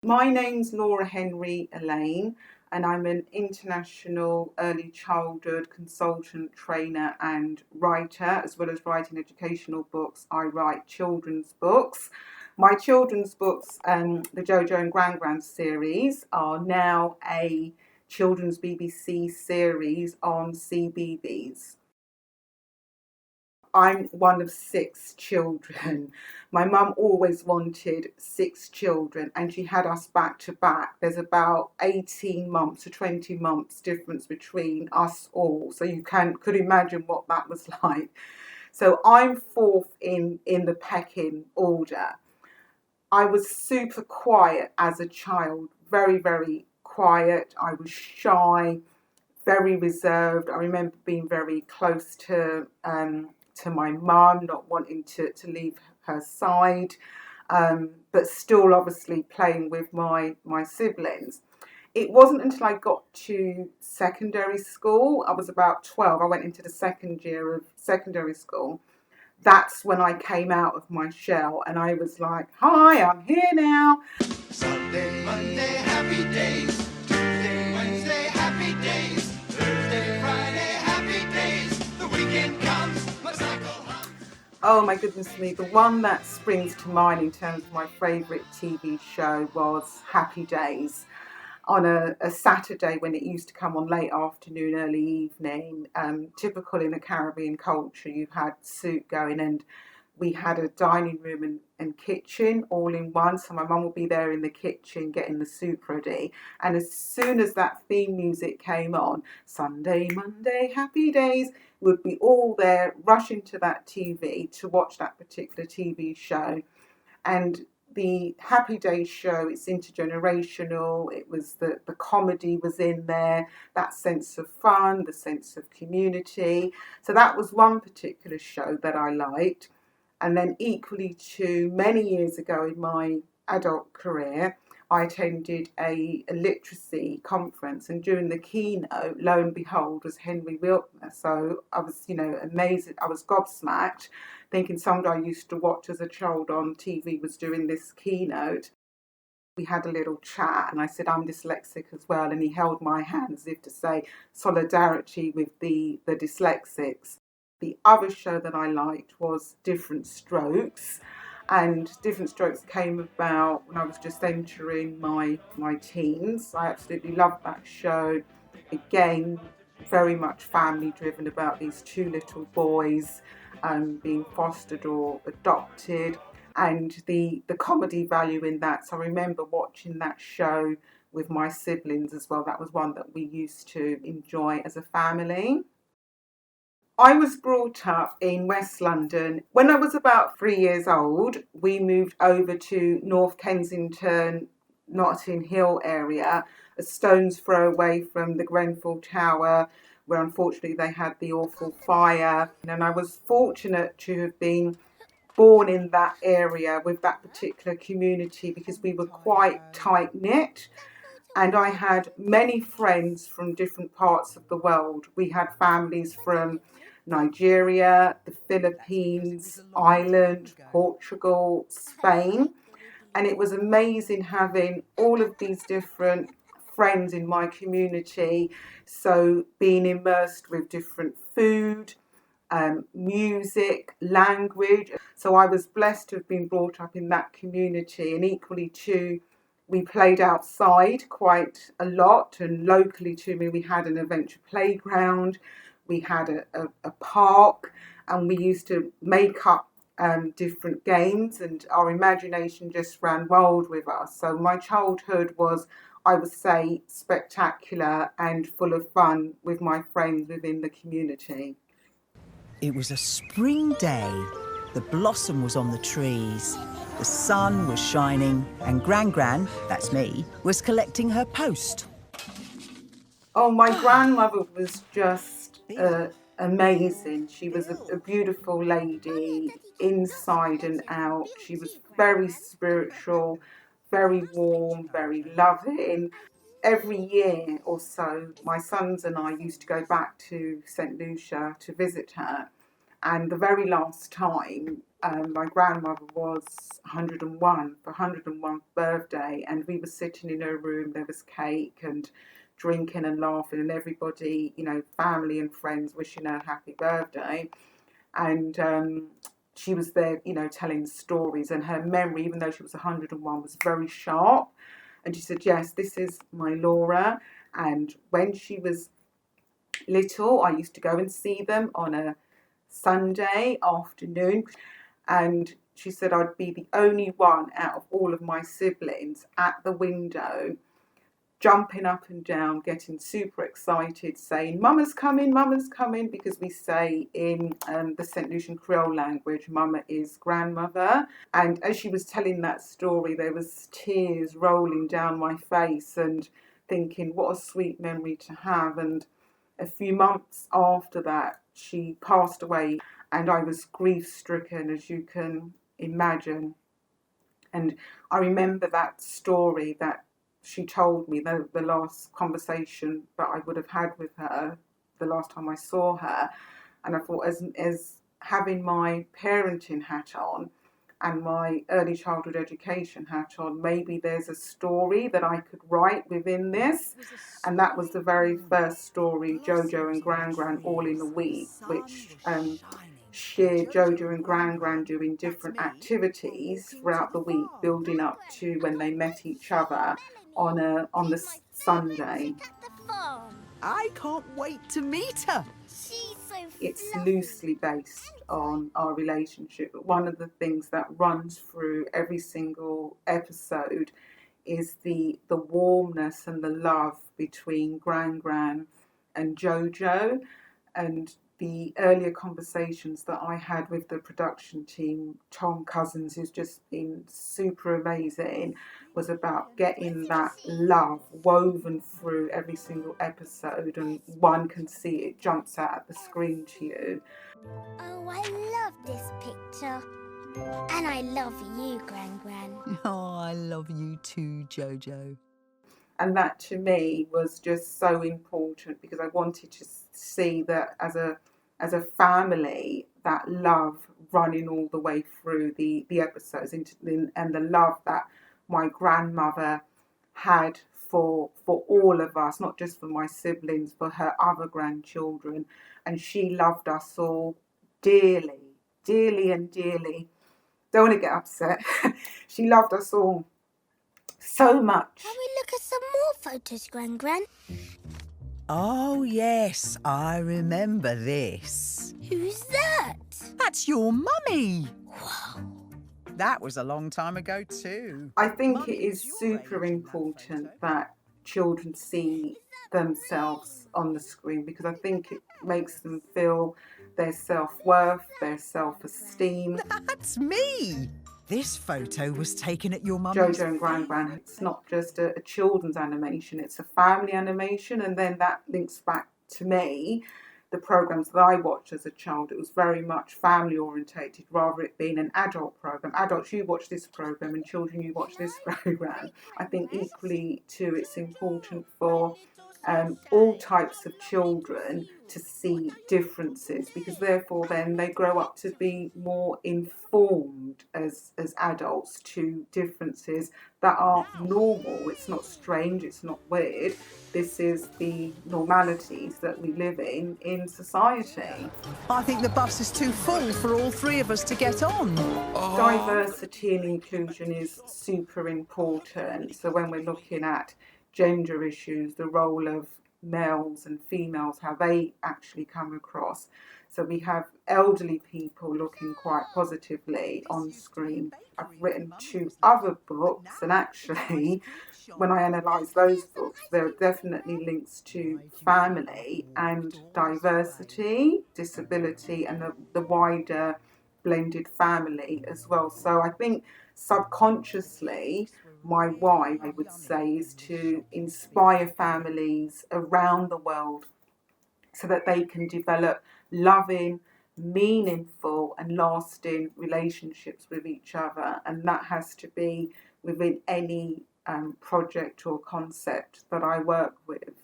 My name's Laura Henry Allain, and I'm an international early childhood consultant, trainer and writer, as well as writing educational books. I write children's books. My children's books, the Jojo and Gran Gran series, are now a children's BBC series on CBeebies. I'm one of 6 children. My mum always wanted 6 children and she had us back to back. There's about 18 months to 20 months difference between us all. So you could imagine what that was like. So I'm 4th in the pecking order. I was super quiet as a child, very, very quiet. I was shy, very reserved. I remember being very close to my mum, not wanting to leave her side, but still obviously playing with my siblings. It wasn't until I got to secondary school, I was about 12, I went into the second year of secondary school. That's when I came out of my shell and I was like, hi, I'm here now. Sunday, Monday, happy days. Tuesday, Wednesday, happy days. Thursday, Friday, happy days. The weekend comes, my cycle hums. Oh my goodness me, the one that springs to mind in terms of my favourite TV show was Happy Days. On a Saturday when it used to come on late afternoon, early evening, typical in a Caribbean culture, you had soup going and we had a dining room and kitchen all in one. So my mum would be there in the kitchen getting the soup ready. And as soon as that theme music came on, Sunday, Monday, happy days, would be all there rushing to that TV to watch that particular TV show. And the Happy Days show, it's intergenerational. It was the comedy was in there, that sense of fun, the sense of community. So that was one particular show that I liked. And then equally to many years ago in my adult career, I attended a literacy conference, and during the keynote, lo and behold, was Henry Wiltner. So I was, amazed. I was gobsmacked, thinking somebody I used to watch as a child on TV was doing this keynote. We had a little chat and I said, I'm dyslexic as well. And he held my hand as if to say solidarity with the dyslexics. The other show that I liked was Different Strokes. And Different Strokes came about when I was just entering my teens. I absolutely loved that show. Again, very much family driven, about these 2 little boys being fostered or adopted, and the comedy value in that. So I remember watching that show with my siblings as well. That was one that we used to enjoy as a family. I was brought up in West London. When I was about 3 years old, we moved over to North Kensington, Notting Hill area, a stone's throw away from the Grenfell Tower, where unfortunately they had the awful fire. And I was fortunate to have been born in that area with that particular community because we were quite tight-knit. And I had many friends from different parts of the world. We had families from Nigeria, the Philippines, Ireland, Portugal, Spain. And it was amazing having all of these different friends in my community. So being immersed with different food, music, language. So I was blessed to have been brought up in that community, and equally too, we played outside quite a lot, and locally to me we had an adventure playground, we had a park, and we used to make up different games, and our imagination just ran wild with us. So my childhood was, I would say, spectacular and full of fun with my friends within the community. It was a spring day. The blossom was on the trees. The sun was shining, and Gran, that's me, was collecting her post. Oh, my grandmother was just amazing. She was a beautiful lady, inside and out. She was very spiritual, very warm, very loving. Every year or so, my sons and I used to go back to St. Lucia to visit her. And the very last time, my grandmother was 101 for 101th birthday, and we were sitting in her room. There was cake and drinking and laughing, and everybody, family and friends wishing her happy birthday. And she was there, telling stories, and her memory, even though she was 101, was very sharp. And she said, yes, this is my Laura. And when she was little, I used to go and see them on a Sunday afternoon. And she said I'd be the only one out of all of my siblings at the window, jumping up and down, getting super excited, saying, Mama's coming, because we say in the St. Lucian Creole language, Mama is grandmother. And as she was telling that story, there was tears rolling down my face and thinking, what a sweet memory to have. And a few months after that, she passed away, and I was grief-stricken, as you can imagine. And I remember that story that she told me, the last conversation that I would have had with her, the last time I saw her. And I thought, as having my parenting hat on and my early childhood education hat on, maybe there's a story that I could write within this. And that was the very first story, Jojo and Gran Gran All in a Week, which shared Jojo and Gran Gran doing different activities throughout the week, building up to when they met each other on the Sunday. I can't wait to meet her. It's loosely based on our relationship, but one of the things that runs through every single episode is the warmness and the love between Gran Gran and Jojo. And the earlier conversations that I had with the production team, Tom Cousins, who's just been super amazing, was about getting that love woven through every single episode, and one can see it jumps out at the screen to you. Oh, I love this picture. And I love you, Gran Gran. Oh, I love you too, Jojo. And that to me was just so important, because I wanted to see that as a family, that love running all the way through the episodes, and the love that my grandmother had for all of us, not just for my siblings, for her other grandchildren. And she loved us all dearly, dearly and dearly. Don't want to get upset. She loved us all so much. Can we look at some more photos, Gran Gran? Oh, yes, I remember this. Who's that? That's your mummy. Whoa. That was a long time ago too. I think it is super important that children see themselves on the screen, because I think it makes them feel their self-worth, their self-esteem. That's me. This photo was taken at your mum's. Jojo and Gran Gran, it's not just a children's animation, it's a family animation, and then that links back to me. The programs that I watched as a child, it was very much family orientated, rather it being an adult program. Adults, you watch this program, and children, you watch this program. I think equally too, it's important for all types of children to see differences, because therefore then they grow up to be more informed as adults to differences that are normal. It's not strange, it's not weird. This is the normalities that we live in society. I think the bus is too full for all three of us to get on. Diversity and inclusion is super important. So when we're looking at gender issues, the role of males and females, how they actually come across. So we have elderly people looking quite positively on screen. I've written 2 other books, and actually when I analyse those books, there are definitely links to family and diversity, disability, and the wider blended family as well. So I think subconsciously, my why, I would say, is to inspire families around the world so that they can develop loving, meaningful and lasting relationships with each other. And that has to be within any project or concept that I work with.